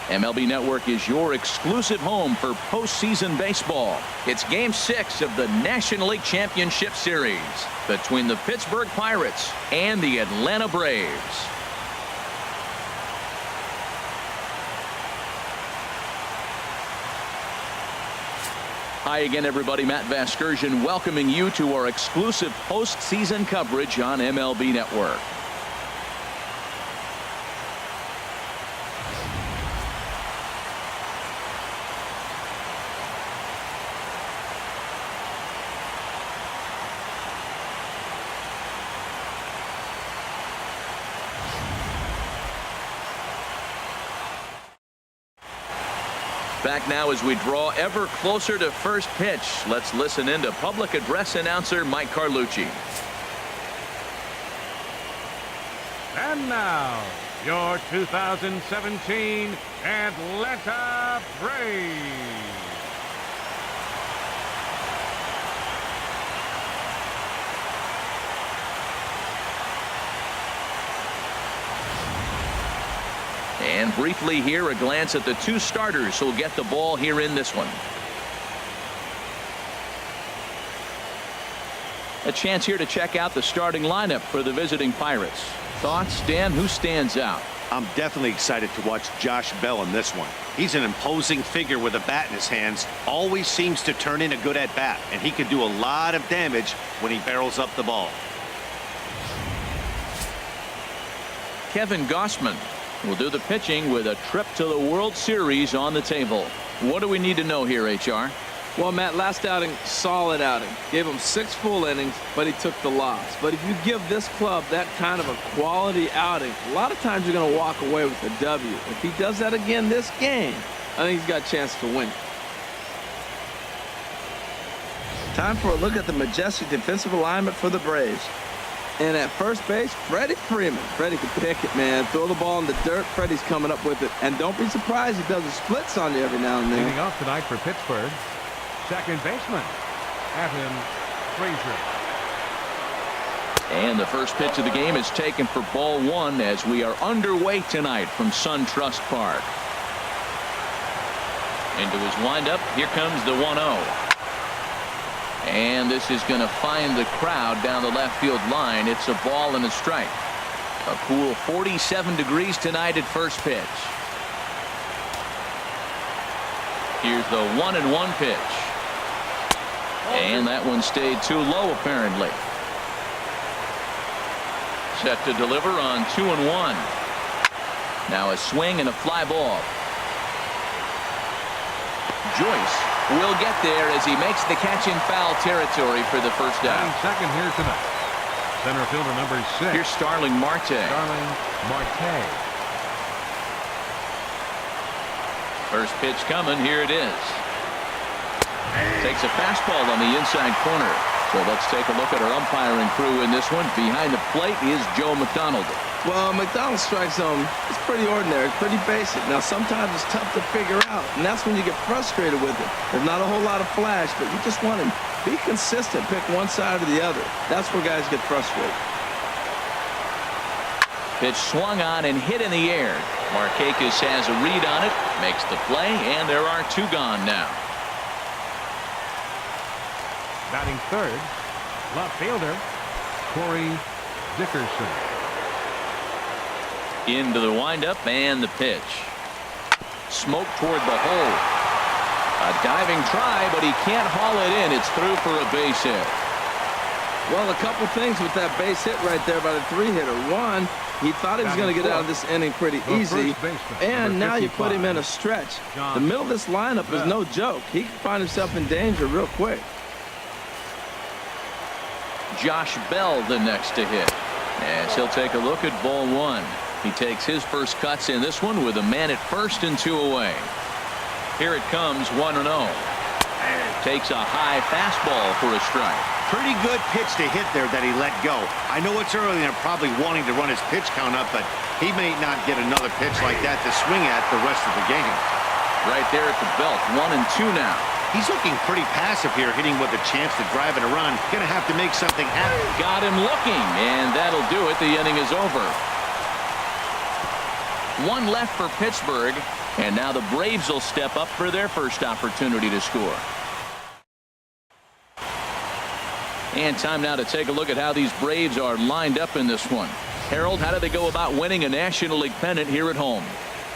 MLB Network is your exclusive home for postseason baseball. It's Game 6 of the National League Championship Series between the Pittsburgh Pirates and the Atlanta Braves. Hi again, everybody. Matt Vasgersian welcoming you to our exclusive postseason coverage on MLB Network. Back now as we draw ever closer to first pitch. Let's listen in to public address announcer Mike Carlucci. And now, your 2017 Atlanta Braves. And briefly here, a glance at the two starters who'll get the ball here in this one. A chance here to check out the starting lineup for the visiting Pirates. Thoughts, Dan? Who stands out? I'm definitely excited to watch Josh Bell in this one. He's an imposing figure with a bat in his hands. Always seems to turn in a good at bat, and he can do a lot of damage when he barrels up the ball. Kevin Gausman will do the pitching with a trip to the World Series on the table. What do we need to know here, HR? Well, Matt, last outing, solid outing. Gave him 6 full innings, but he took the loss. But if you give this club that kind of a quality outing, a lot of times you're going to walk away with a W. If he does that again this game, I think he's got a chance to win. Time for a look at the majestic defensive alignment for the Braves. And at first base, Freddie Freeman. Freddie can pick it, man. Throw the ball in the dirt. Freddie's coming up with it. And don't be surprised he does the splits on you every now and then. Leading off tonight for Pittsburgh, second baseman, Evan Frazier. And the first pitch of the game is taken for ball 1 as we are underway tonight from SunTrust Park. Into his windup. Here comes the 1-0. And this is going to find the crowd down the left field line. It's a ball and a strike. A cool 47 degrees tonight at first pitch. Here's the 1-1 pitch. And that one stayed too low apparently. Set to deliver on 2-1. Now a swing and a fly ball. Joyce will get there as he makes the catch in foul territory for the first down. Second here tonight, center fielder number 6. Here's Starling Marte. First pitch coming. Here it is. Takes a fastball on the inside corner. So let's take a look at our umpiring crew in this one. Behind the plate is Joe McDonald. Well, McDonald's strike zone is pretty ordinary, pretty basic. Now, sometimes it's tough to figure out, and that's when you get frustrated with it. There's not a whole lot of flash, but you just want to be consistent, pick one side or the other. That's where guys get frustrated. Pitch swung on and hit in the air. Markakis has a read on it, makes the play, and there are 2 gone now. Batting third, left fielder Corey Dickerson. Into the windup and the pitch. Smoke toward the hole. A diving try, but he can't haul it in. It's through for a base hit. Well, a couple things with that base hit right there by the 3-hitter. One, he thought he was going to get out of this inning pretty easy. And now you put him in a stretch. The middle of this lineup is no joke. He can find himself in danger real quick. Josh Bell the next to hit. As he'll take a look at ball 1. He takes his first cuts in this one with a man at first and 2 away. Here it comes, 1-0. Takes a high fastball for a strike. Pretty good pitch to hit there that he let go. I know it's early and probably wanting to run his pitch count up, but he may not get another pitch like that to swing at the rest of the game. Right there at the belt, 1-2 now. He's looking pretty passive here, hitting with a chance to drive it a run. Gonna have to make something happen. Got him looking, and that'll do it. The inning is over. 1 left for Pittsburgh. And now the Braves will step up for their first opportunity to score. And time now to take a look at how these Braves are lined up in this one. Harold, how do they go about winning a National League pennant here at home?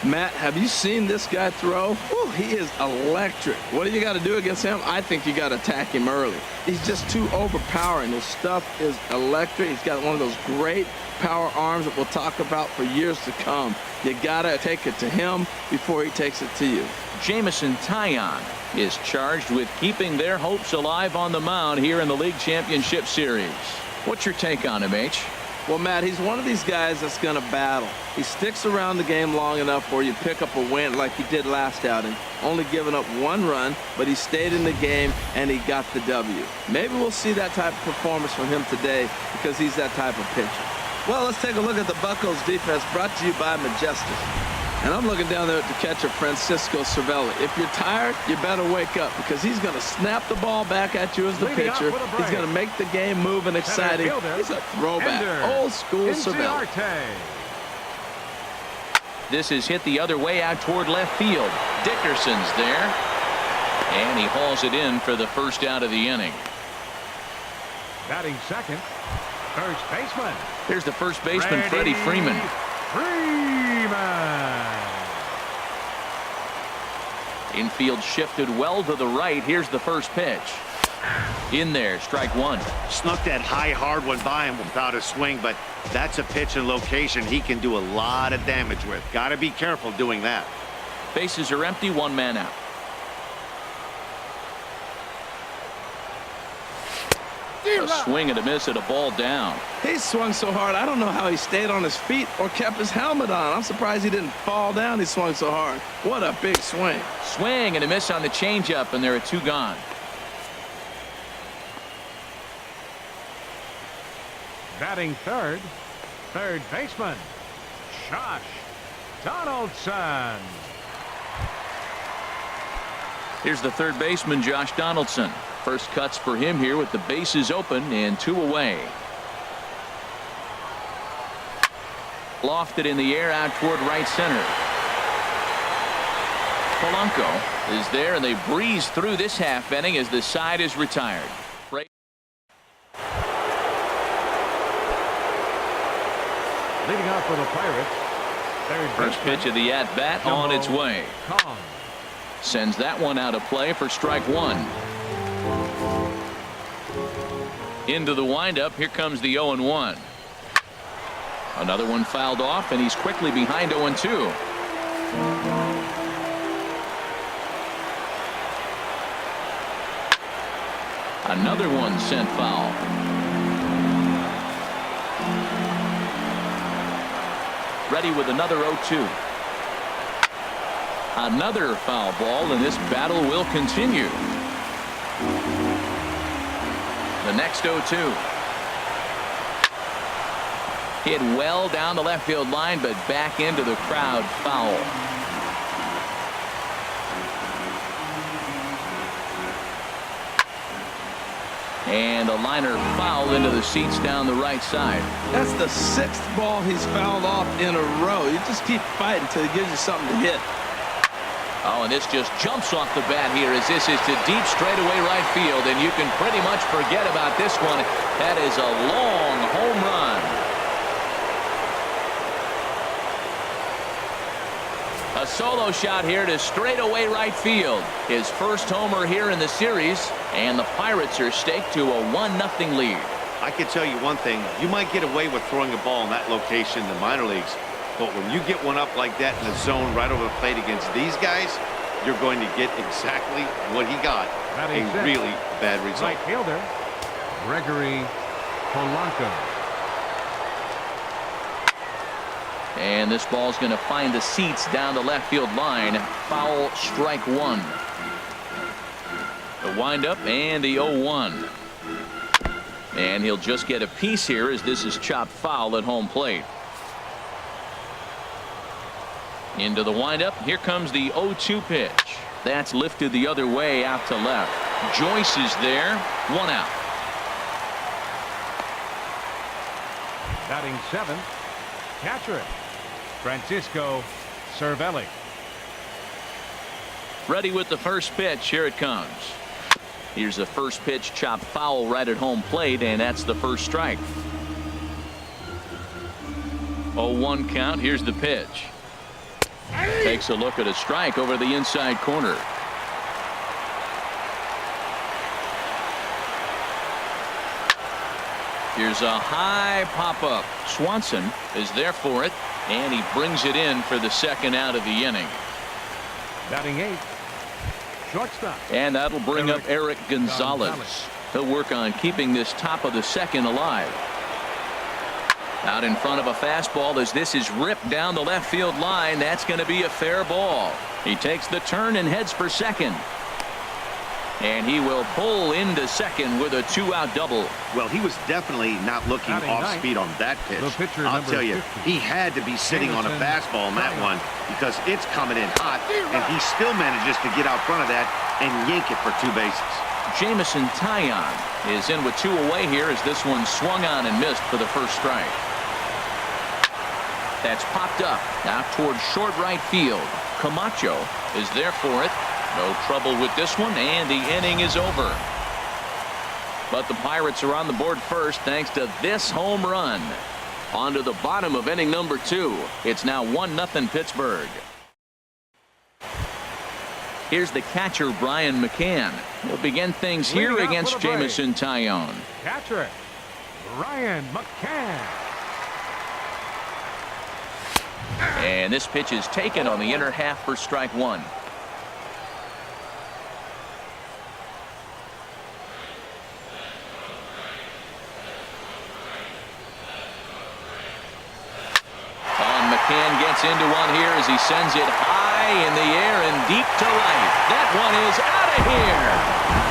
Matt, have you seen this guy throw? Whew, he is electric. What do you got to do against him? I think you got to attack him early. He's just too overpowering. His stuff is electric. He's got one of those great power arms that we'll talk about for years to come. You got to take it to him before he takes it to you. Jamison Taillon is charged with keeping their hopes alive on the mound here in the League Championship Series. What's your take on him, H? Well, Matt, he's one of these guys that's going to battle. He sticks around the game long enough where you pick up a win like he did last outing. Only giving up 1 run, but he stayed in the game and he got the W. Maybe we'll see that type of performance from him today because he's that type of pitcher. Well, let's take a look at the Buccos defense brought to you by Majestic. And I'm looking down there at the catcher, Francisco Cervelli. If you're tired, you better wake up because he's going to snap the ball back at you as the pitcher. He's going to make the game move and exciting. He's a throwback. Old school Cervelli. This is hit the other way out toward left field. Dickerson's there. And he hauls it in for the first out of the inning. Batting second, first baseman. Here's the first baseman, Freddie Freeman. Infield shifted well to the right. Here's the first pitch. In there, strike one. Snuck that high hard one by him without a swing, but that's a pitch and location he can do a lot of damage with. Got to be careful doing that. Bases are empty, 1 man out. A swing and a miss at a ball down. He swung so hard, I don't know how he stayed on his feet or kept his helmet on. I'm surprised he didn't fall down. He swung so hard. What a big swing. Swing and a miss on the changeup, and there are 2 gone. Batting third, third baseman, Josh Donaldson. Here's the third baseman, Josh Donaldson. First cuts for him here with the bases open and 2 away. Lofted in the air out toward right center. Polanco is there, and they breeze through this half inning as the side is retired. Leading off for the Pirates, third First pitch of the at-bat on its way. Sends that one out of play for strike 1. Into the windup. Here comes the 0-1. Another one fouled off, and he's quickly behind 0-2. Another one sent foul. Ready with another 0-2. Another foul ball, and this battle will continue. The next 0-2. Hit well down the left field line, but back into the crowd, foul. And a liner foul into the seats down the right side. That's the 6th ball he's fouled off in a row. You just keep fighting until he gives you something to hit. Oh, and this just jumps off the bat here as this is to deep straightaway right field, and you can pretty much forget about this one. That is a long home run. A solo shot here to straightaway right field. His first homer here in the series, and the Pirates are staked to a 1-0 lead. I can tell you one thing. You might get away with throwing a ball in that location in the minor leagues, but when you get one up like that in the zone right over the plate against these guys, you're going to get exactly what he got. A really bad result. Right fielder, Gregory Polanco. And this ball's going to find the seats down the left field line. Foul, strike 1. The windup and the 0-1. And he'll just get a piece here as this is chopped foul at home plate. Into the windup. Here comes the 0-2 pitch. That's lifted the other way out to left. Joyce is there. 1 out. Batting 7th, catcher, Francisco Cervelli. Ready with the first pitch. Here it comes. Here's the first pitch, chopped foul right at home plate, and that's the first strike. 0-1 count. Here's the pitch. Takes a look at a strike over the inside corner. Here's a high pop-up. Swanson is there for it, and he brings it in for the second out of the inning. Batting 8th. Shortstop. And that'll bring up Eric Gonzalez. He'll work on keeping this top of the second alive. Out in front of a fastball as this is ripped down the left field line. That's going to be a fair ball. He takes the turn and heads for second. And he will pull into second with a 2-out double. Well, he was definitely not looking off speed on that pitch. I'll tell you, he had to be sitting on a fastball on that one because it's coming in hot, and he still manages to get out front of that and yank it for 2 bases. Jamison Taillon is in with 2 away here as this one swung on and missed for the first strike. That's popped up out towards short right field. Camacho is there for it. No trouble with this one, and the inning is over. But the Pirates are on the board first thanks to this home run. On to the bottom of inning number 2. It's now 1-0 Pittsburgh. Here's the catcher, Brian McCann. He'll begin things here against Jamison Taillon. Catcher, Brian McCann. And this pitch is taken on the inner half for strike 1. McCann gets into one here as he sends it high in the air and deep to right. That one is out of here.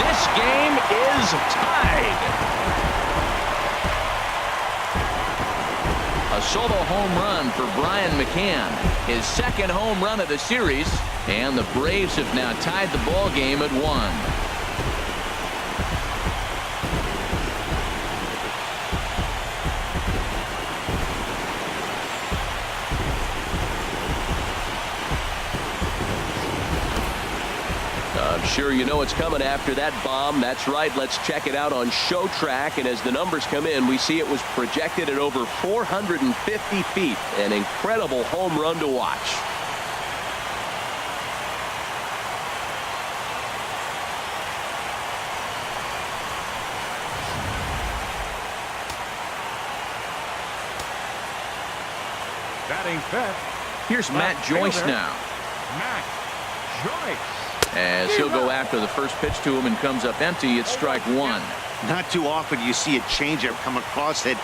This game is tied. A solo home run for Brian McCann. His second home run of the series. And the Braves have now tied the ball game at 1. Sure, you know what's coming after that bomb. That's right. Let's check it out on Show Track. And as the numbers come in, we see it was projected at over 450 feet. An incredible home run to watch. Batting 5th. Here's Matt Joyce now. Matt Joyce. As he'll go after the first pitch to him and comes up empty. It's strike 1. Not too often you see a changeup come across at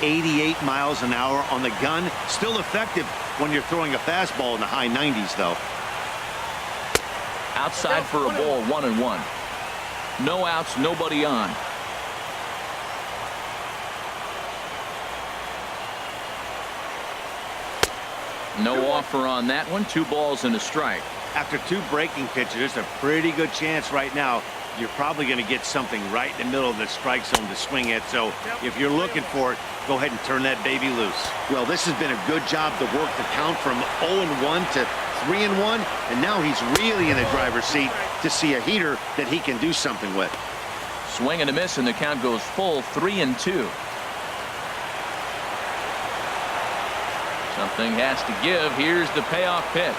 88 miles an hour on the gun. Still effective when you're throwing a fastball in the high 90s, though. Outside for a ball, 1-1. No outs, nobody on. No offer on that one. 2 balls and a strike. After 2 breaking pitches, there's a pretty good chance right now you're probably going to get something right in the middle of the strike zone to swing at. So if you're looking for it, go ahead and turn that baby loose. Well, this has been a good job to work the count from 0-1 to 3-1, and now he's really in the driver's seat to see a heater that he can do something with. Swing and a miss, and the count goes full 3-2. Something has to give. Here's the payoff pitch.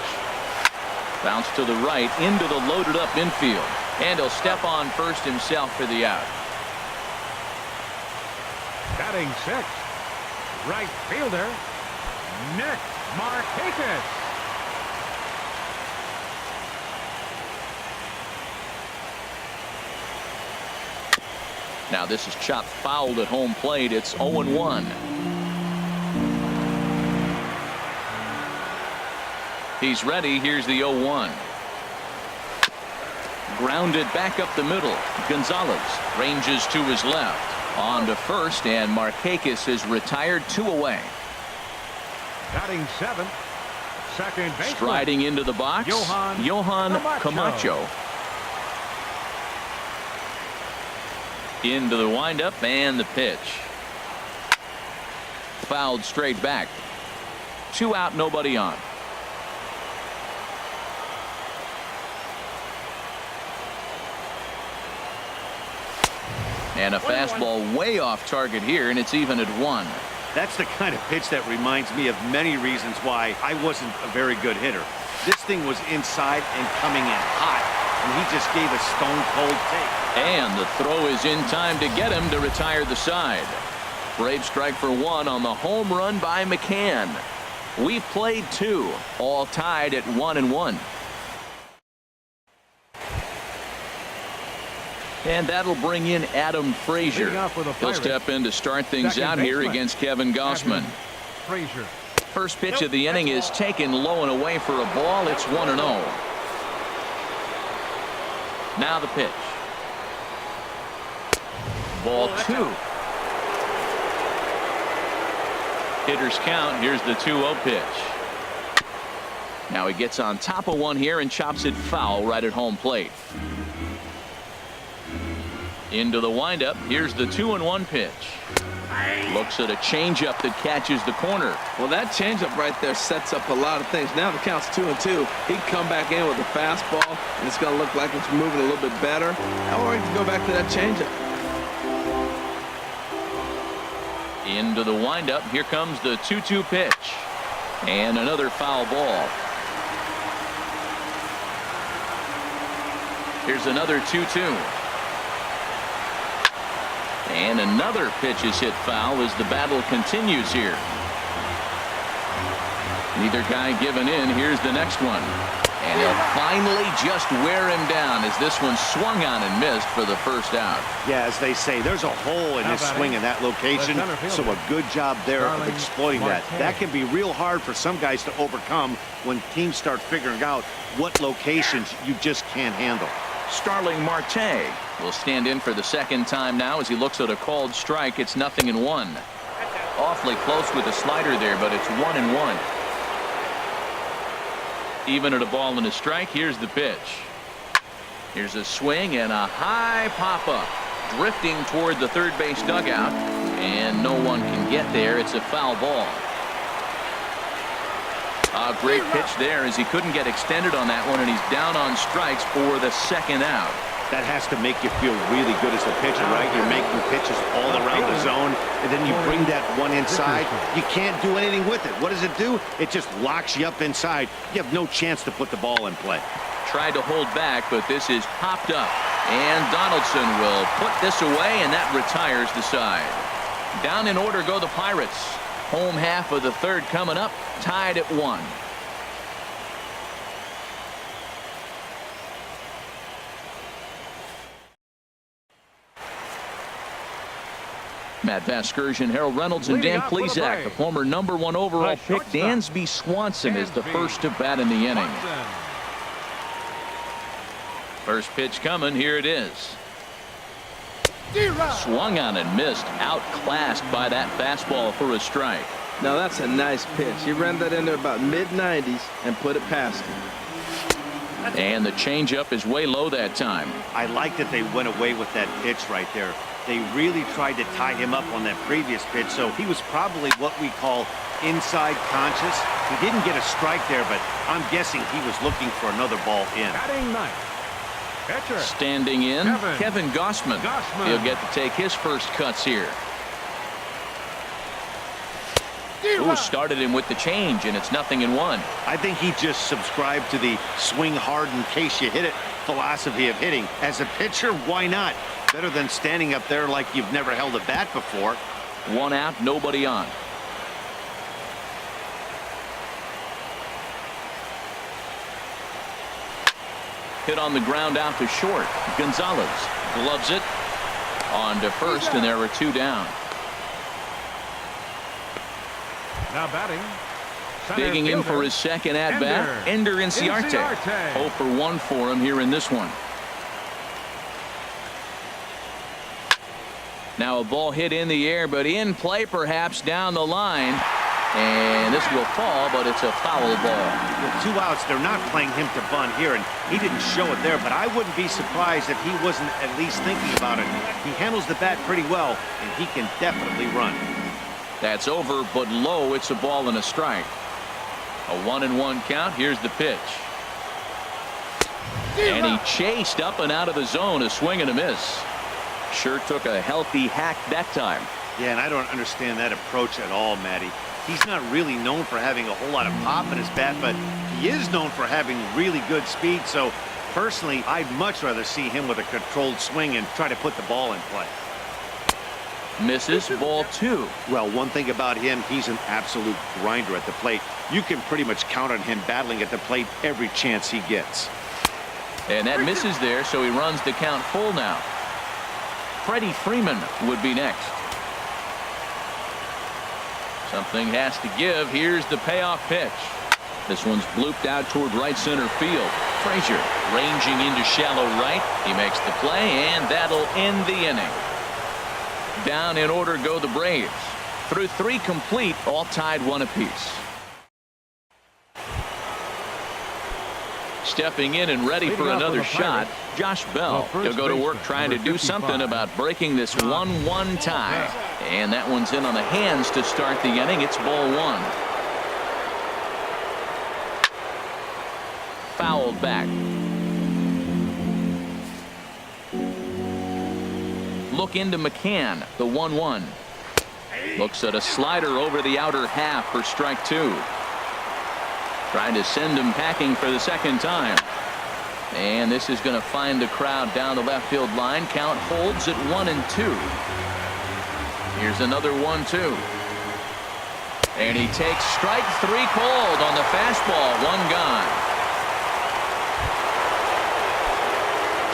Bounce to the right into the loaded up infield. And he'll step on first himself for the out. Batting 6th. Right fielder, Nick Markakis. Now this is chopped fouled at home plate. It's 0-1. He's ready. Here's the 0-1. Grounded back up the middle. Gonzalez ranges to his left. On to first, and Markakis is retired. 2 away. Batting 7th. Second baseman. Striding into the box. Johan Camacho. Into the windup and the pitch. Fouled straight back. 2 out, nobody on. And a fastball way off target here, and it's even at 1. That's the kind of pitch that reminds me of many reasons why I wasn't a very good hitter. This thing was inside and coming in hot, and he just gave a stone-cold take. And the throw is in time to get him to retire the side. Brave strike for 1 on the home run by McCann. We've played 2, all tied at 1-1. And that'll bring in Adam Frazier. He'll step in to start things out here against Kevin Gossman. First pitch of the inning is taken low and away for a ball. It's 1-0. Now the pitch. Ball 2. Hitters count. Here's the 2-0 pitch. Now he gets on top of one here and chops it foul right at home plate. Into the windup. Here's the 2-1 pitch. Looks at a changeup that catches the corner. Well, that changeup right there sets up a lot of things. Now the count's 2-2. He can come back in with a fastball, and it's going to look like it's moving a little bit better. Or he can go back to that changeup. Into the windup. Here comes the 2-2 pitch. And another foul ball. Here's another 2-2. And another pitch is hit foul as the battle continues here. Neither guy giving in. Here's the next one. And he'll finally just wear him down as this one swung on and missed for the first out. Yeah, as they say, there's a hole in his swing in that location, so a good job there of exploiting that. That can be real hard for some guys to overcome when teams start figuring out what locations you just can't handle. Starling Marte will stand in for the second time now as he looks at a called strike. It's 0-1. Awfully close with a slider there, but it's 1-1. Even at a ball and a strike. Here's the pitch. Here's a swing and a high pop-up. Drifting toward the third base dugout. And no one can get there. It's a foul ball. A great pitch there as he couldn't get extended on that one, and he's down on strikes for the second out. That has to make you feel really good as a pitcher, right? You're making pitches all around the zone, and then you bring that one inside. You can't do anything with it. What does it do? It just locks you up inside. You have no chance to put the ball in play. Tried to hold back, but this is popped up. And Donaldson will put this away, and that retires the side. Down in order go the Pirates. Home half of the third coming up, tied at 1. Matt Vasgersian, Harold Reynolds, and Dan Plesac, the former #1 overall pick. Dansby Swanson is the first to bat in the inning. First pitch coming. Here it is. Swung on and missed. Outclassed by that fastball for a strike. Now that's a nice pitch. He ran that into about mid-90s and put it past him. And the changeup is way low that time. I like that they went away with that pitch right there. They really tried to tie him up on that previous pitch, so he was probably what we call inside conscious. He didn't get a strike there, but I'm guessing he was looking for another ball in. Standing in, Kevin Gossman. He'll get to take his first cuts here. Ooh, started him with the change, and it's 0-1. I think he just subscribed to the swing hard in case you hit it philosophy of hitting. As a pitcher, why not? Better than standing up there like you've never held a bat before. 1 out, nobody on. Hit on the ground out to short. Gonzalez gloves it on to first, and there were 2 down. Now batting. Digging in for his second at-bat, Ender Inciarte. 0 for 1 for him here in this one. Now a ball hit in the air, but in play perhaps down the line. And this will fall, but it's a foul ball. With 2 outs, they're not playing him to bunt here, and he didn't show it there, but I wouldn't be surprised if he wasn't at least thinking about it. He handles the bat pretty well, and he can definitely run. That's over, but low. It's a ball and a strike. A 1-1 count. Here's the pitch. And he chased up and out of the zone. A swing and a miss. Sure took a healthy hack that time. Yeah, and I don't understand that approach at all, Matty. He's not really known for having a whole lot of pop in his bat, but he is known for having really good speed. So personally, I'd much rather see him with a controlled swing and try to put the ball in play. Misses, ball 2. Well, one thing about him, he's an absolute grinder at the plate. You can pretty much count on him battling at the plate every chance he gets. And that misses there, so he runs the count full now. Freddie Freeman would be next. Something has to give. Here's the payoff pitch. This one's blooped out toward right center field. Frazier ranging into shallow right. He makes the play, and that'll end the inning. Down in order go the Braves. Through 3 complete, all tied 1 apiece. Stepping in and ready for another shot, Josh Bell. He'll go to work trying to do something about breaking this 1-1 tie. And that one's in on the hands to start the inning. It's ball 1. Fouled back. Look into McCann, the 1-1. Looks at a slider over the outer half for strike 2. Trying to send him packing for the second time. And this is going to find the crowd down the left field line. Count holds at 1-2. Here's another 1-2. And he takes strike 3 called on the fastball. 1 gone.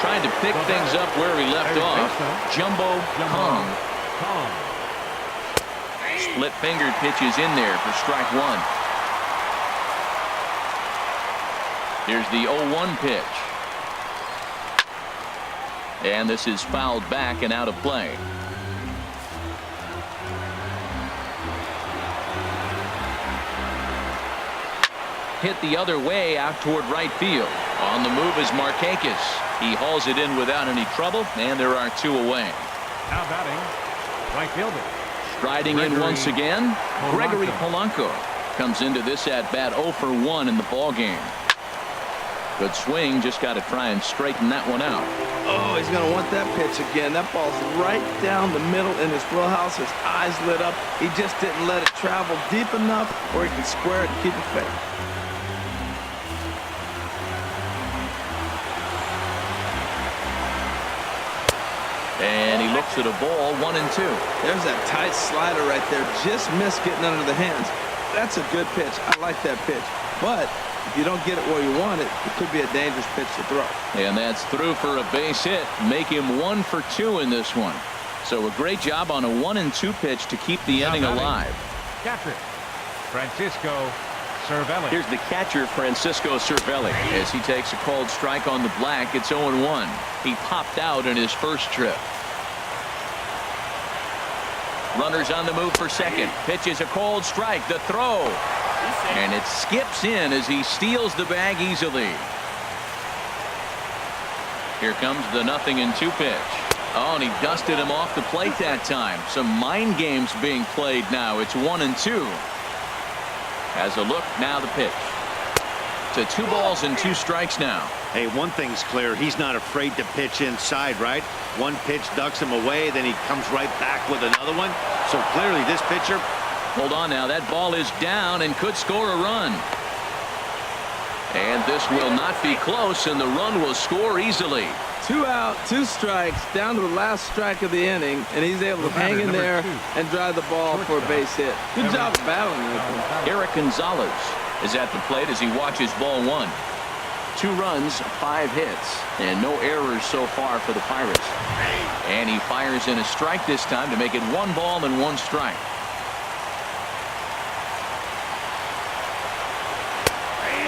Trying to pick things up where he left off. Jumbo Kong. Split fingered pitches in there for strike 1. Here's the 0-1 pitch. And this is fouled back and out of play. Hit the other way out toward right field. On the move is Markakis. He hauls it in without any trouble, and there are 2 away. Now batting, right fielder. Striding in once again, Gregory Polanco comes into this at bat 0 for 1 in the ball game. Good swing, just got to try and straighten that one out. Oh, he's going to want that pitch again. That ball's right down the middle in his wheelhouse. His eyes lit up. He just didn't let it travel deep enough where he could square it and keep it fair. And he looks at a ball, 1-2. There's that tight slider right there. Just missed getting under the hands. That's a good pitch. I like that pitch. But if you don't get it where you want it, it could be a dangerous pitch to throw. And that's through for a base hit. Make him 1 for 2 in this one. So a great job on a 1-2 pitch to keep the inning alive. Catcher, Francisco Cervelli. Here's the catcher, Francisco Cervelli. As he takes a called strike on the black, it's 0-1. He popped out in his first trip. Runners on the move for second. Pitches a cold strike. The throw. And it skips in as he steals the bag easily. Here comes the 0-2 pitch. Oh, and he dusted him off the plate that time. Some mind games being played now. It's 1-2. Has a look, now the pitch. To 2 balls and 2 strikes now. Hey, one thing's clear. He's not afraid to pitch inside, right? One pitch ducks him away, then he comes right back with another one. So clearly this pitcher. Hold on now. That ball is down and could score a run. And this will not be close, and the run will score easily. 2 out, 2 strikes, down to the last strike of the inning, and he's able to hang in there and drive the ball for a base hit. Good job of battling with him. Eric Gonzalez is at the plate as he watches ball 1. 2 runs, 5 hits, and no errors so far for the Pirates. And he fires in a strike this time to make it 1 ball and 1 strike.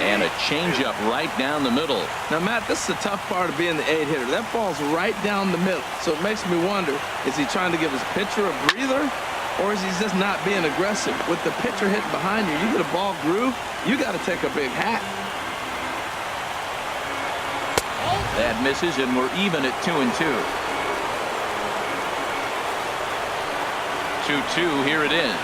And a changeup right down the middle. Now, Matt, this is the tough part of being the 8-hitter. That ball's right down the middle. So it makes me wonder, is he trying to give his pitcher a breather, or is he just not being aggressive? With the pitcher hitting behind you, you get a ball groove, you got to take a big hack. That misses, and we're even at 2-2. 2-2, here it is.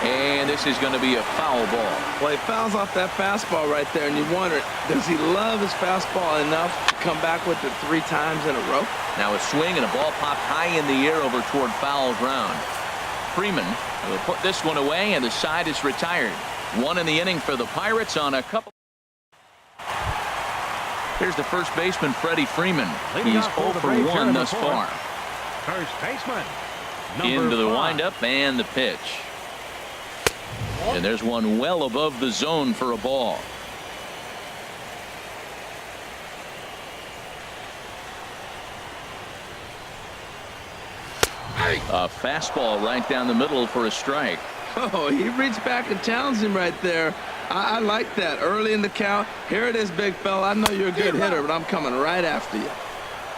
And this is going to be a foul ball. Well, he fouls off that fastball right there, and you wonder, does he love his fastball enough to come back with it 3 times in a row? Now a swing and a ball popped high in the air over toward foul ground. Freeman will put this one away, and the side is retired. 1 in the inning for the Pirates on a couple. Here's the first baseman, Freddie Freeman. He's 0 for 1 thus far. First baseman. Into the 5. windup and the pitch. And there's one well above the zone for a ball. A fastball right down the middle for a strike. Oh, he reached back and challenged him right there. I like that. Early in the count. Here it is, big fella. I know you're a good hitter, but I'm coming right after you.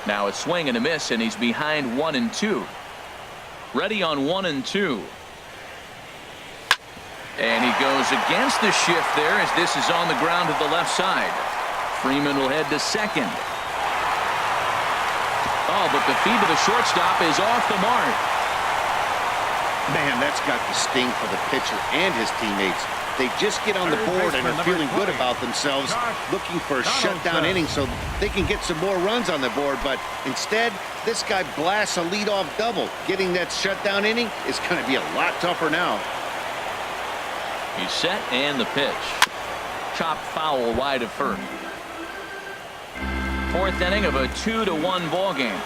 Now a swing and a miss, and he's behind 1-2. Ready on 1-2. And he goes against the shift there as this is on the ground to the left side. Freeman will head to second. Oh, but the feed to the shortstop is off the mark. Man, that's got the sting for the pitcher and his teammates. They just get on the board and are feeling good about themselves, looking for a shutdown inning so they can get some more runs on the board. But instead, this guy blasts a leadoff double. Getting that shutdown inning is going to be a lot tougher now. He's set and the pitch. Chopped foul wide of first. 4th inning of a 2-1 ball game.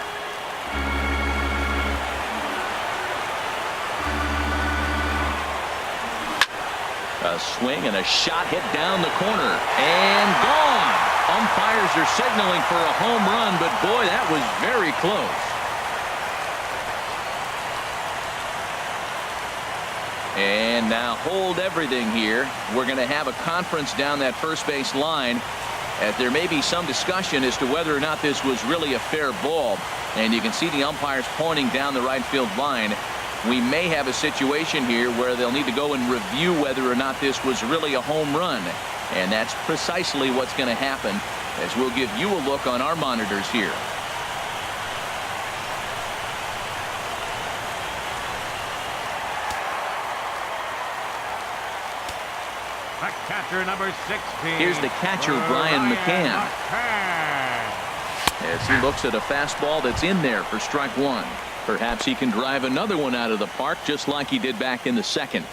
A swing and a shot hit down the corner and gone. Umpires are signaling for a home run, but boy, that was very close. And now hold everything here. We're going to have a conference down that first base line. There may be some discussion as to whether or not this was really a fair ball. And you can see the umpires pointing down the right field line. We may have a situation here where they'll need to go and review whether or not this was really a home run. And that's precisely what's going to happen, as we'll give you a look on our monitors here. The catcher, number 16. Here's the catcher, Brian McCann. As he looks at a fastball that's in there for strike 1. Perhaps he can drive another one out of the park just like he did back in the second.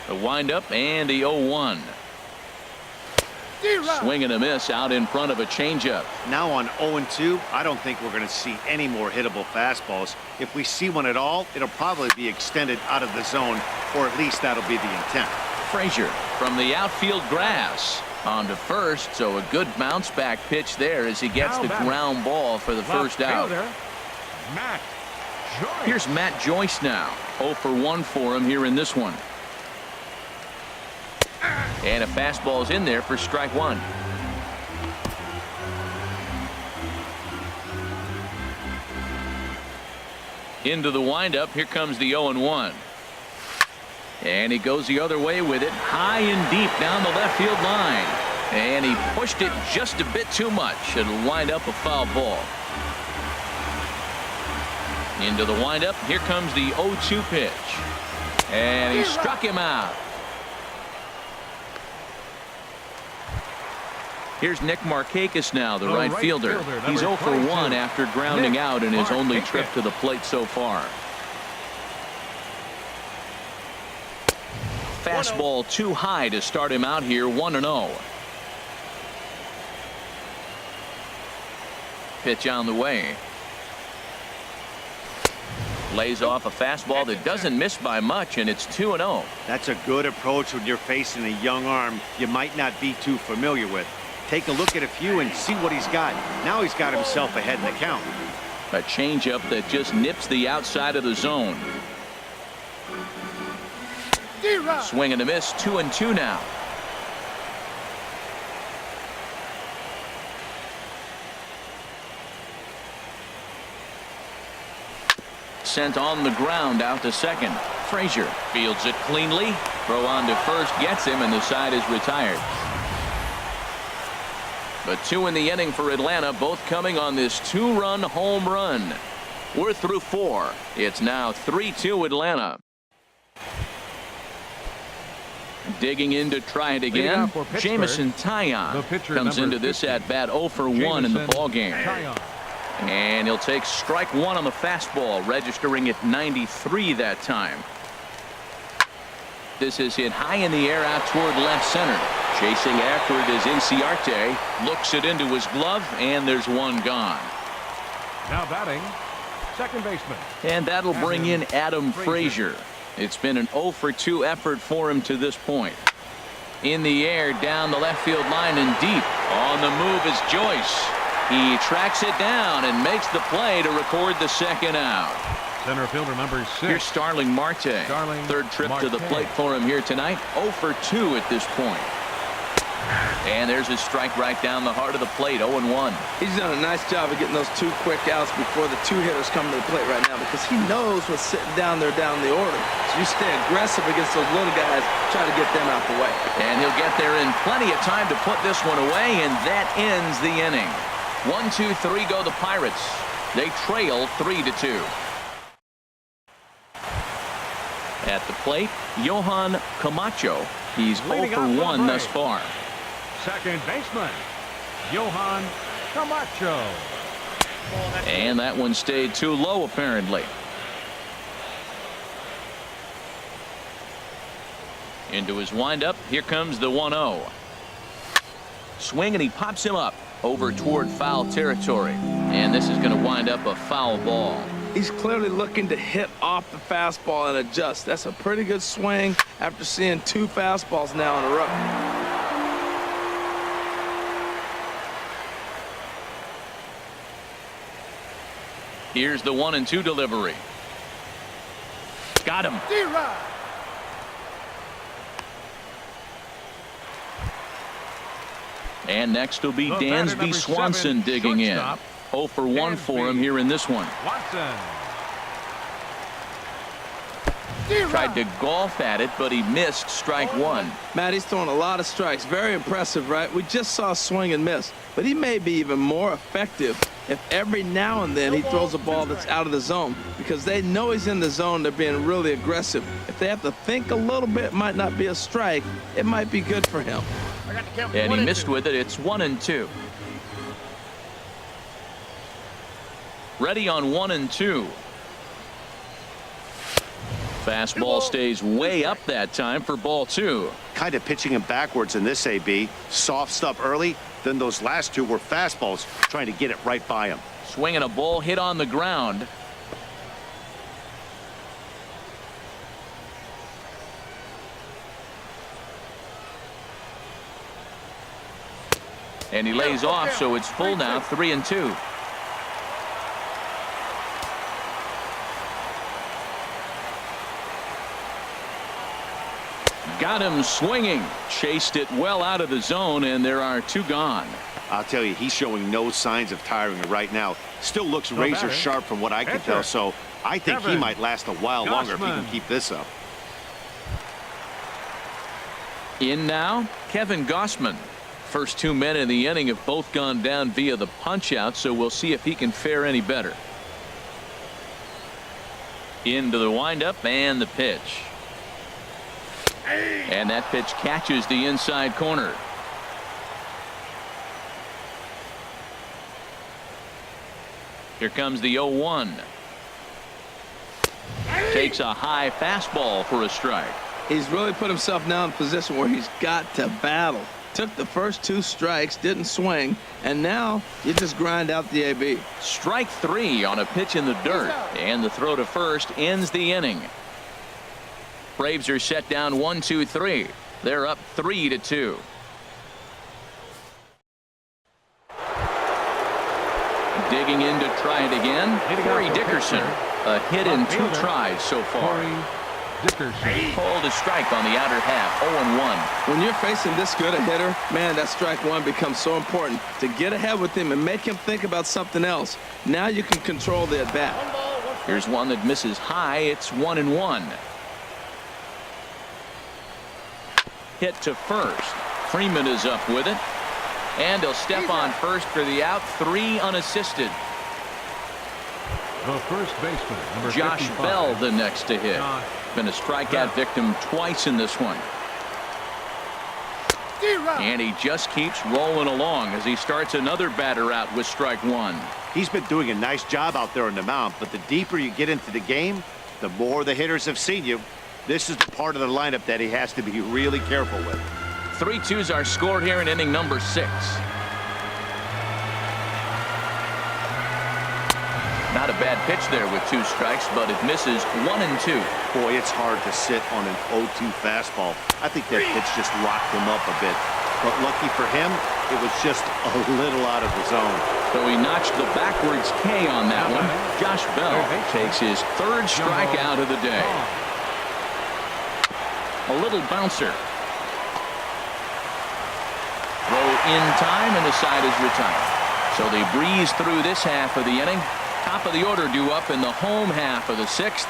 The windup and the 0-1. Swing and a miss out in front of a changeup. Now on 0-2, I don't think we're going to see any more hittable fastballs. If we see one at all, it'll probably be extended out of the zone, or at least that'll be the intent. Frazier from the outfield grass on to first, so a good bounce back pitch there as he gets the ground ball for the first out. Matt Joyce. Here's Matt Joyce now. 0 for 1 for him here in this one. And a fastball's in there for strike 1. Into the windup. Here comes the 0-1. And he goes the other way with it, high and deep down the left field line. And he pushed it just a bit too much. It'll wind up a foul ball. Into the windup. Here comes the 0-2 pitch. And he struck him out. Here's Nick Markakis now, the right fielder. He's 0 for 1 after grounding out in his only trip to the plate so far. Fastball too high to start him out here, 1-0. Pitch on the way. Lays off a fastball that doesn't miss by much, and it's 2-0. That's a good approach when you're facing a young arm you might not be too familiar with. Take a look at a few and see what he's got. Now he's got himself ahead in the count. A changeup that just nips the outside of the zone. Swing and a miss, 2-2 now. Sent on the ground out to second. Frazier fields it cleanly. Throw on to first, gets him, and the side is retired. But 2 in the inning for Atlanta, both coming on this 2-run home run. We're through 4. It's now 3-2 Atlanta. Digging in to try it Leading again. off for Pittsburgh, Jamison the Tyon pitcher, comes number into this 50, at bat 0 for 1 in the Jamison ball game. Tyon. And he'll take strike one on the fastball, registering at 93 that time. This is hit high in the air out toward left center. Chasing after it is Inciarte. Looks it into his glove, and there's one gone. Now batting, second baseman. And that'll bring in Adam Frazier. It's been an 0 for 2 effort for him to this point. In the air, down the left field line and deep. On the move is Joyce. He tracks it down and makes the play to record the second out. Center fielder number 6. Here's Starling Marte. Third trip to the plate for him here tonight. 0 for 2 at this point. And there's a strike right down the heart of the plate. 0-1. He's done a nice job of getting those 2 quick outs before the 2 hitters come to the plate right now, because he knows what's sitting down there down the order. So you stay aggressive against those little guys, try to get them out the way. And he'll get there in plenty of time to put this one away, and that ends the inning. 1-2-3 go the Pirates. They trail 3-2. At the plate, Johan Camacho. He's 0 for 1 thus far. Second baseman, Johan Camacho. And that one stayed too low, apparently. Into his windup. Here comes the 1-0. Swing, and he pops him up over toward foul territory. And this is going to wind up a foul ball. He's clearly looking to hit off the fastball and adjust. That's a pretty good swing after seeing 2 fastballs now in a row. Here's the 1-2 delivery. Got him. And next will be Dansby Swanson digging in. 0 for 1 for him here in this one. Watson. Tried to golf at it, but he missed strike one. Matt, he's throwing a lot of strikes. Very impressive, right? We just saw a swing and miss. But he may be even more effective if every now and then he throws a ball that's out of the zone, because they know he's in the zone. They're being really aggressive. If they have to think a little bit, it might not be a strike. It might be good for him. And he missed with it. It's 1-2. Ready on 1-2. Fastball stays way up that time for ball 2. Kind of pitching him backwards in this AB. Soft stuff early. Then those last 2 were fastballs, trying to get it right by him. Swinging a ball hit on the ground. And he lays off, so it's full now, 3-2. Got him swinging. Chased it well out of the zone, and there are 2 gone. I'll tell you, he's showing no signs of tiring right now. Still looks razor sharp from what I can tell, so I think he might last a while longer if he can keep this up. In now, Kevin Gossman. First 2 men in the inning have both gone down via the punch-out, so we'll see if he can fare any better. Into the windup and the pitch. And that pitch catches the inside corner. Here comes the 0-1. Takes a high fastball for a strike. He's really put himself now in a position where he's got to battle. Took the first 2 strikes, didn't swing, and now you just grind out the AB. Strike 3 on a pitch in the dirt, and the throw to first ends the inning. Braves are set down 1-2-3. They're up 3-2. Digging in to try it again, Corey Dickerson. A hit in 2 tries so far. Called a strike on the outer half. 0-1. When you're facing this good a hitter, man, that strike one becomes so important to get ahead with him and make him think about something else. Now you can control the at bat. Here's one that misses high. It's 1-1. Hit to first. Freeman is up with it. And he'll step on first for the out. 3 unassisted. The first baseman, number Josh 55. Bell the next to hit. Been a strikeout victim twice in this one. And he just keeps rolling along as he starts another batter out with strike one. He's been doing a nice job out there on the mound, but the deeper you get into the game, the more the hitters have seen you. This is the part of the lineup that he has to be really careful with. 3-2s are scored here in inning number 6. Not a bad pitch there with 2 strikes, but it misses 1 and 2. Boy, it's hard to sit on an 0-2 fastball. I think that pitch just locked him up a bit. But lucky for him, it was just a little out of the zone. So he notched the backwards K on that one. Josh Bell takes his 3rd strikeout of the day. A little bouncer. Throw in time, and the side is retired. So they breeze through this half of the inning. Top of the order due up in the home half of the 6th.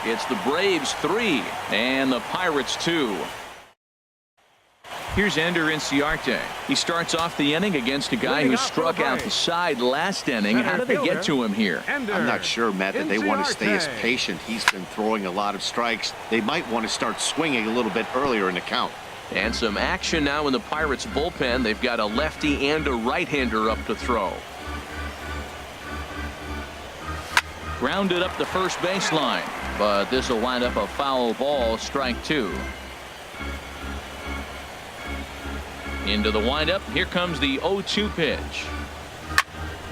It's the Braves 3 and the Pirates 2. Here's Ender Inciarte. He starts off the inning against a guy who struck out the side last inning. How did they get to him here? I'm not sure, Matt, that they want to stay as patient. He's been throwing a lot of strikes. They might want to start swinging a little bit earlier in the count. And some action now in the Pirates bullpen. They've got a lefty and a right-hander up to throw. Grounded up the first baseline, but this will wind up a foul ball, strike 2. Into the windup. Here comes the 0-2 pitch.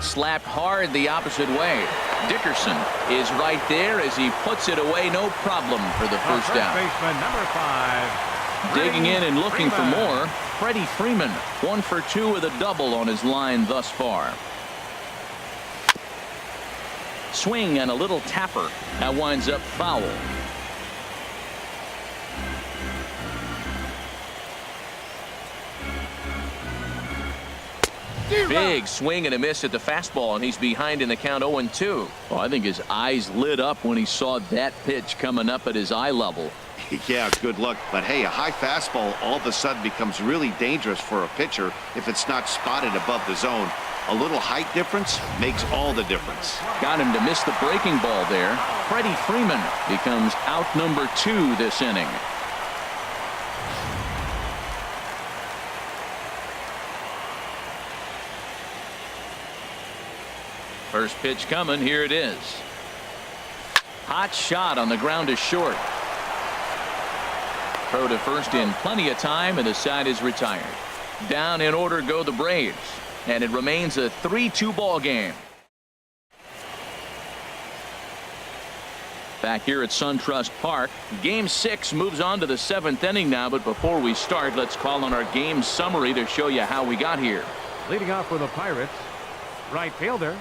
Slapped hard the opposite way. Dickerson is right there as he puts it away. No problem for the first out. Baseman number 5. Digging in and looking for more. Freddie Freeman, 1 for 2 with a double on his line thus far. Swing and a little tapper. That winds up foul. Big swing and a miss at the fastball, and he's behind in the count 0-2. Well, I think his eyes lit up when he saw that pitch coming up at his eye level. Yeah, good luck. But hey, a high fastball all of a sudden becomes really dangerous for a pitcher if it's not spotted above the zone. A little height difference makes all the difference. Got him to miss the breaking ball there. Freddie Freeman becomes out number 2 this inning. First pitch coming. Here it is. Hot shot on the ground is short. Throw to first in plenty of time, and the side is retired. Down in order go the Braves, and it remains a 3-2 ball game. Back here at SunTrust Park, Game 6 moves on to the 7th inning now, but before we start, let's call on our game summary to show you how we got here. Leading off for the Pirates, right fielder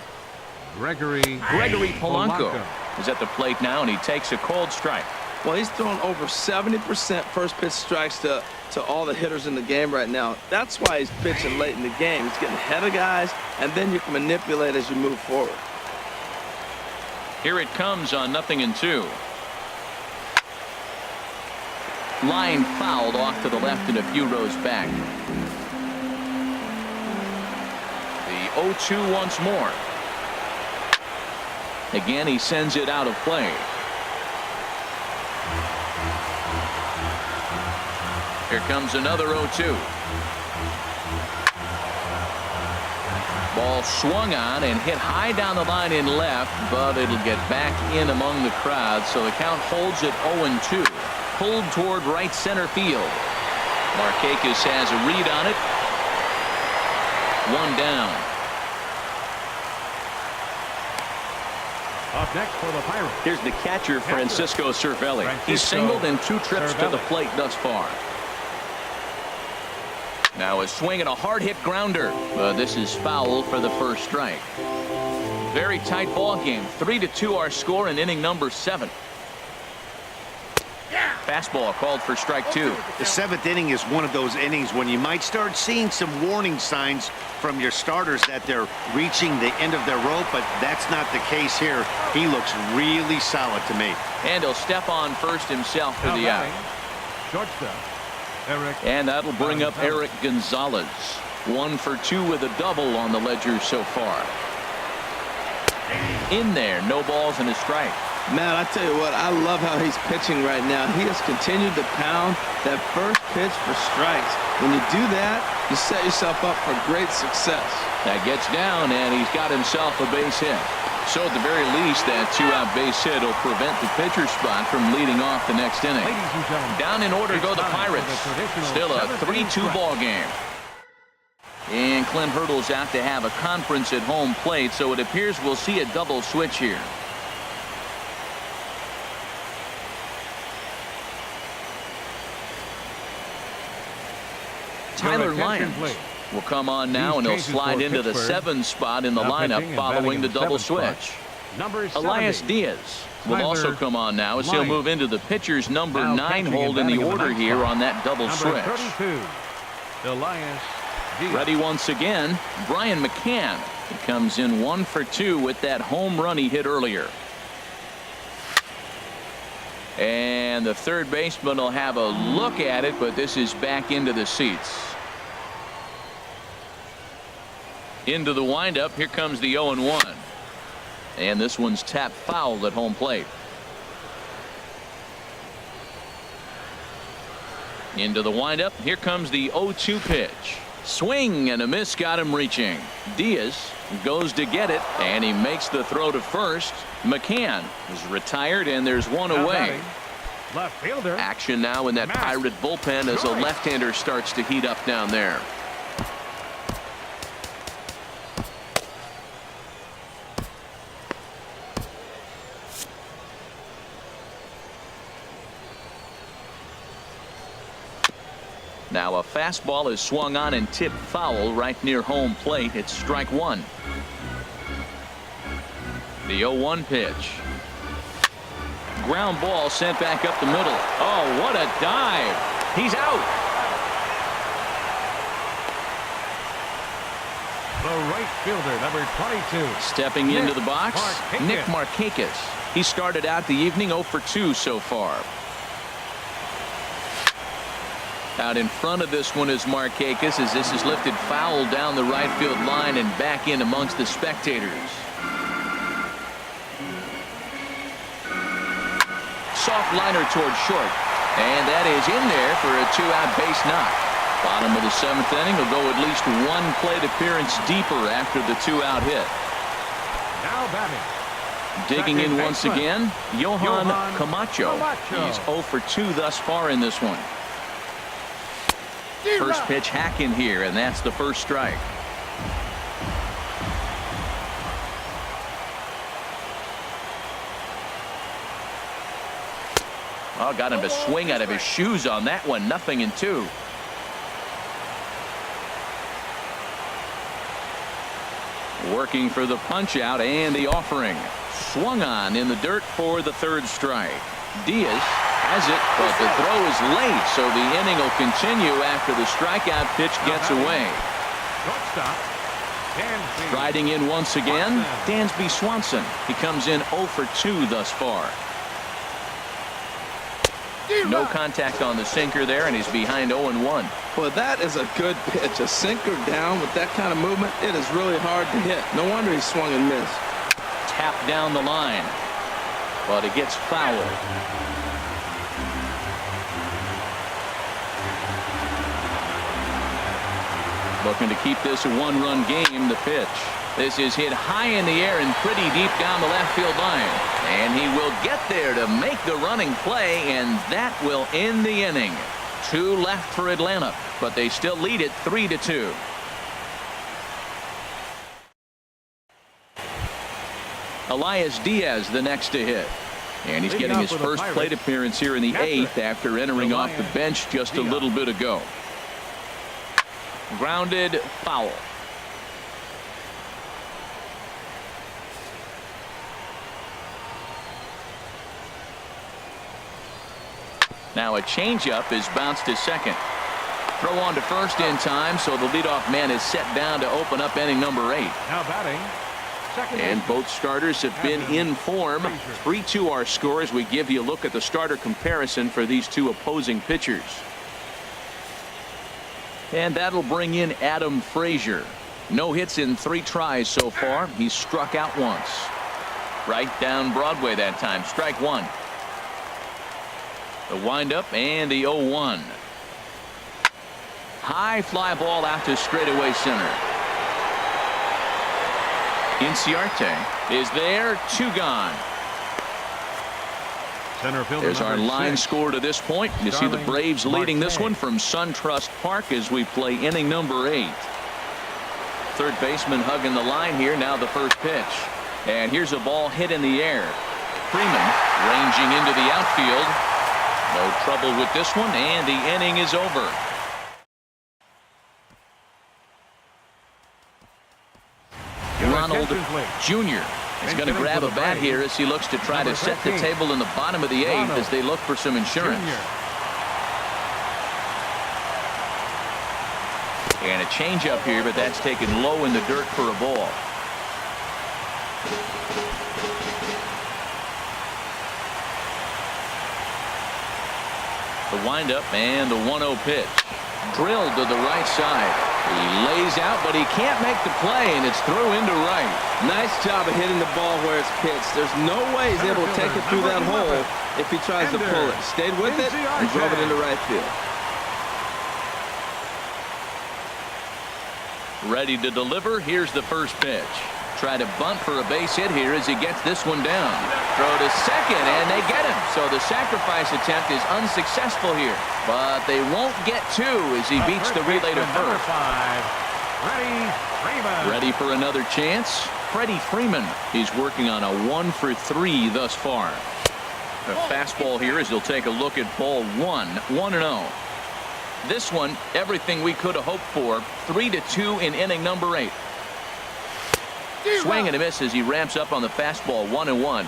Gregory Polanco is at the plate now, and he takes a cold strike. Well, he's thrown over 70% first pitch strikes to all the hitters in the game right now. That's why he's pitching late in the game. He's getting ahead of guys, and then you can manipulate as you move forward. Here it comes on 0-2. Line fouled off to the left and a few rows back. The 0-2 once more. Again, he sends it out of play. Here comes another 0-2. Ball swung on and hit high down the line in left, but it'll get back in among the crowd, so the count holds at 0-2. Pulled toward right center field. Markakis has a read on it. 1 down. Up next for the Pirates. Here's the catcher, Francisco Cervelli. He's singled in 2 trips to the plate thus far. Now a swing and a hard hit grounder. This is foul for the first strike. Very tight ball game. 3-2 our score in inning number 7. Fastball called for strike 2. The 7th inning is one of those innings when you might start seeing some warning signs from your starters that they're reaching the end of their rope, but that's not the case here. He looks really solid to me. And he'll step on first himself for the out. Shortstop Eric. And that'll bring up Eric Gonzalez. 1 for 2 with a double on the ledger so far. In there, no balls and a strike. Man, I tell you what, I love how he's pitching right now. He has continued to pound that first pitch for strikes. When you do that, you set yourself up for great success. That gets down, and he's got himself a base hit. So at the very least, that two-out base hit will prevent the pitcher spot from leading off the next inning. Ladies and gentlemen, Down in order go the time for Pirates. the traditional Still a 3-2 seventh-inning stretch. ball game. And Clint Hurdle's out to have a conference at home plate, so it appears we'll see a double switch here. Tyler attention, Lyons please. will come on now, These and he'll changes slide for into the Pittsburgh. 7th spot in the Now lineup pitching and following batting the in the double 7th spot. switch. Number 70. Elias Diaz will Tyler also come on now as he'll Lyons. move into the pitcher's number Now 9 catching hold and in the batting in the order ninth here spot. on that double Number switch. 32. Elias Diaz. Ready once again, Brian McCann. He comes in 1 for 2 with that home run he hit earlier. And the third baseman will have a look at it, but this is back into the seats. Into the windup. Here comes the 0-1. And this one's tapped foul at home plate. Into the windup. Here comes the 0-2 pitch. Swing and a miss got him reaching. Diaz goes to get it, and he makes the throw to first. McCann is retired, and there's one Now away. batting, left fielder. Action now in that Matt Pirate bullpen as a Joyce. left-hander starts to heat up down there. Now a fastball is swung on and tipped foul right near home plate. It's strike one. The 0-1 pitch. Ground ball sent back up the middle. Oh, what a dive. He's out. The right fielder, number 22. Stepping into the box, Markakis. Nick Markakis. He started out the evening 0 for 2 so far. Out in front of this one is Markakis as this is lifted foul down the right field line and back in amongst the spectators. Soft liner toward short, and that is in there for a 2-out base knock. Bottom of the 7th inning will go at least one plate appearance deeper after the 2-out hit. Now batting. Digging in Second once baseman, again, Johan Camacho. Camacho. He's 0 for 2 thus far in this one. First pitch hack in here, and that's the first strike. Oh, got him to swing out of his shoes on that one. 0-2. Working for the punch out and the offering. Swung on in the dirt for the third strike. Diaz has it, but the throw is late, so the inning will continue after the strikeout pitch gets away. Shortstop. Dansby. Riding in once again, Dansby Swanson. He comes in 0 for 2 thus far. No contact on the sinker there, and he's behind 0-1. Well, that is a good pitch. A sinker down with that kind of movement, it is really hard to hit. No wonder he swung and missed. Tap down the line, but it gets fouled. Looking to keep this a one-run game. The pitch. This is hit high in the air and pretty deep down the left field line. And he will get there to make the running play, and that will end the inning. 2 left for Atlanta, but they still lead it 3-2. Elias Diaz the next to hit. And he's Leading getting off his for the first Pirates, plate appearance here in the Catcher, 8th after entering off the bench just a Diaz. little bit ago. Grounded foul. Now a changeup is bounced to second. Throw on to first in time, so the leadoff man is set down to open up inning number 8. Now batting. Second And baseman. both starters have been in form. 3-2 our score as we give you a look at the starter comparison for these two opposing pitchers. And that'll bring in Adam Frazier. No hits in 3 tries so far. He's struck out once. Right down Broadway that time. Strike one. The windup and the 0-1. High fly ball out to straightaway center. Inciarte is there. 2 gone. Center fielder There's our number line 6. score to this point. You see the Starling Braves leading this Marte. one from SunTrust Park as we play inning number 8. Third baseman hugging the line here. Now the first pitch. And here's a ball hit in the air. Freeman ranging into the outfield. No trouble with this one, and the inning is over. Ronald Jr. is going to grab a bat here as he looks to try to set the table in the bottom of the 8th as they look for some insurance. And a changeup here, but that's taken low in the dirt for a ball. The windup and the 1-0 pitch. Drilled to the right side. He lays out, but he can't make the play, and it's through into right. Nice job of hitting the ball where it's pitched. There's no way he's able to take it through that hole if he tries to pull it. Stayed with it and drove it into right field. Ready to deliver. Here's the first pitch. Try to bunt for a base hit here as he gets this one down. Throw to second, and they get him. So the sacrifice attempt is unsuccessful here. But they won't get 2 as he beats the relay to first. 5, Ready for another chance? Freddie Freeman. He's working on a 1 for 3 thus far. A fastball here as he'll take a look at ball 1. 1-0. This one, everything we could have hoped for. 3-2 in inning number 8. Swing and a miss as he ramps up on the fastball. 1-1.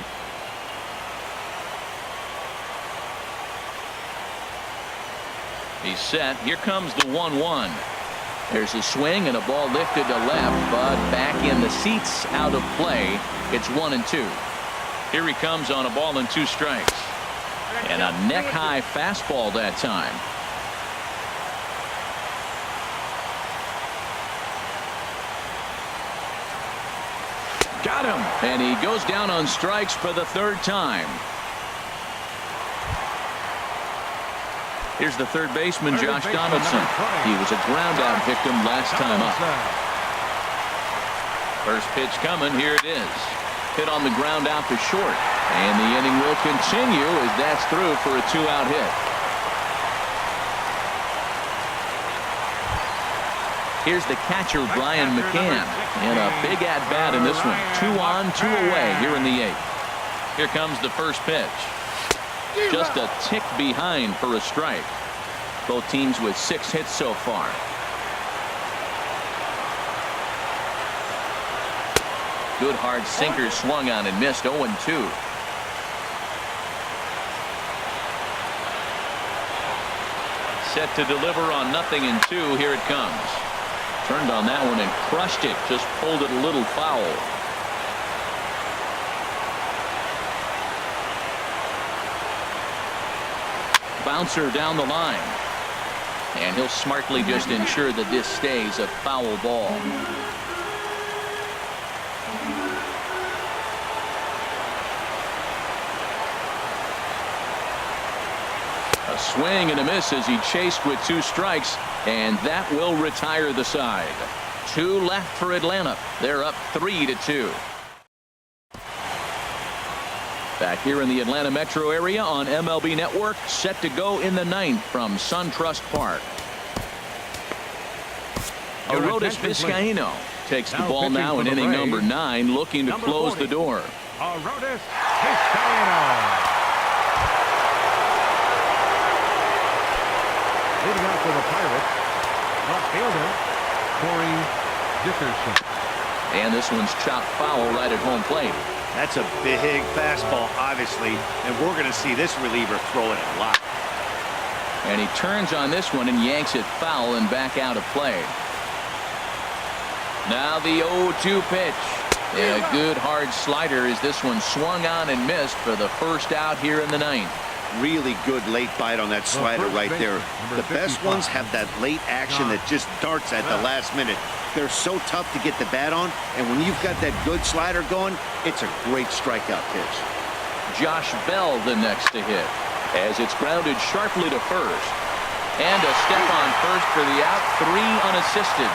He's set. Here comes the 1-1. There's a swing and a ball lifted to left, but back in the seats, out of play. It's 1-2. Here he comes on a ball and 2 strikes. And a neck high fastball that time. Got him, and he goes down on strikes for the 3rd time. Here's the third baseman, Josh Donaldson. He was a ground-out victim last time up. First pitch coming. Here it is. Hit on the ground out to short, and the inning will continue as that's through for a 2-out hit. Here's the catcher, Brian McCann, and a big at-bat in this one. 2 on, 2 away here in the 8th. Here comes the first pitch. Just a tick behind for a strike. Both teams with 6 hits so far. Good hard sinker swung on and missed. 0-2. Set to deliver on 0-2. Here it comes. Turned on that one and crushed it. Just pulled it a little foul. Bouncer down the line. And he'll smartly just ensure that this stays a foul ball. A swing and a miss as he chased with 2 strikes, and that will retire the side. 2 left for Atlanta. They're up 3-2. Back here in the Atlanta metro area on MLB Network, set to go in the 9th from SunTrust Park. Arodys Vizcaíno takes the ball now in inning number 9, looking to close the door. Arodys Vizcaíno. Leading out for the Pirates, left fielder Corey Dickerson. And this one's chopped foul right at home plate. That's a big fastball, obviously, and we're going to see this reliever throw it a lot. And he turns on this one and yanks it foul and back out of play. Now the 0-2 pitch. And a good hard slider as this one swung on and missed for the first out here in the 9th. Really good late bite on that slider right there. The best ones have that late action that just darts at the last minute. They're so tough to get the bat on, and when you've got that good slider going, it's a great strikeout pitch. Josh Bell the next to hit as it's grounded sharply to first. And a step on first for the out, 3 unassisted.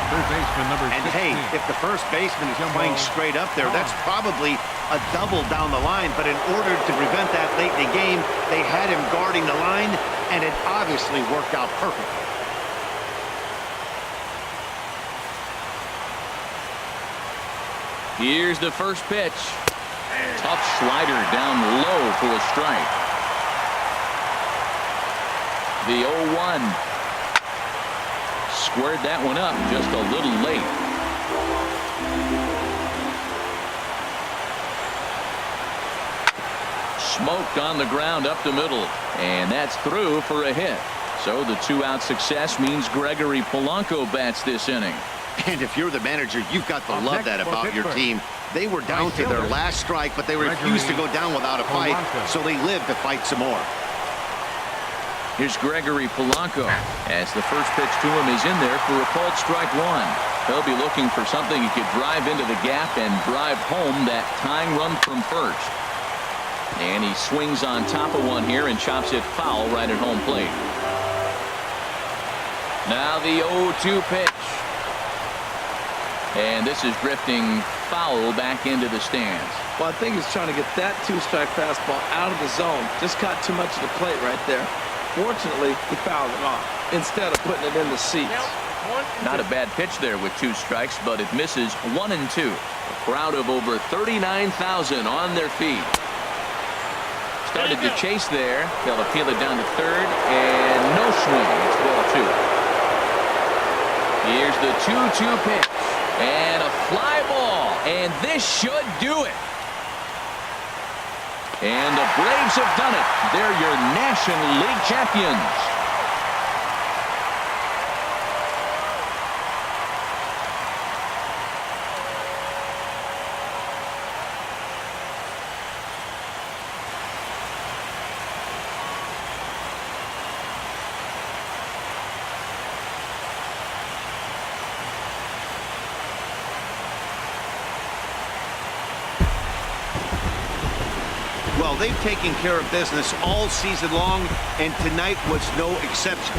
Third baseman number 16. And hey, if the first baseman is playing straight up there, that's probably a double down the line. But in order to prevent that late in the game, they had him guarding the line, and it obviously worked out perfectly. Here's the first pitch. Tough slider down low for a strike. The 0-1. Squared that one up just a little late. Smoked on the ground up the middle. And that's through for a hit. So the 2-out success means Gregory Polanco bats this inning. And if you're the manager, you've got to love that about your team. They were down to their last strike, but they refused to go down without a fight, so they lived to fight some more. Here's Gregory Polanco as the first pitch to him is in there for a called strike 1. He'll be looking for something he could drive into the gap and drive home that tying run from first. And he swings on top of one here and chops it foul right at home plate. Now the 0-2 pitch. And this is drifting foul back into the stands. Well, I think he's trying to get that 2-strike fastball out of the zone. Just caught too much of the plate right there. Fortunately, he fouled it off instead of putting it in the seats. Not a bad pitch there with 2 strikes, but it misses 1 and 2. A crowd of over 39,000 on their feet. Started to chase there. They'll appeal it down to third, and no swing. It's ball 2. Here's the 2-2 pitch. And a fly ball. And this should do it. And the Braves have done it. They're your National League champions. Well, they've taken care of business all season long, and tonight was no exception.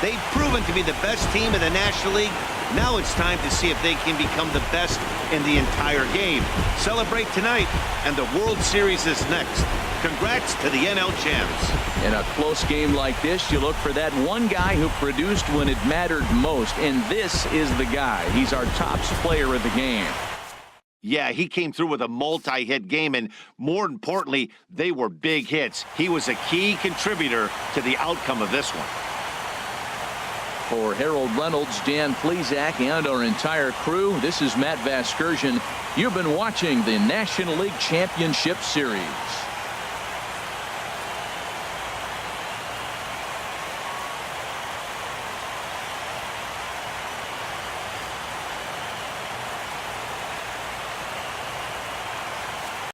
They've proven to be the best team in the National League. Now it's time to see if they can become the best in the entire game. Celebrate tonight, and the World Series is next. Congrats to the NL champs. In a close game like this, you look for that one guy who produced when it mattered most, and this is the guy. He's our top player of the game. Yeah, he came through with a multi-hit game, and more importantly, they were big hits. He was a key contributor to the outcome of this one. For Harold Reynolds, Dan Plesac, and our entire crew, this is Matt Vasgersian. You've been watching the National League Championship Series.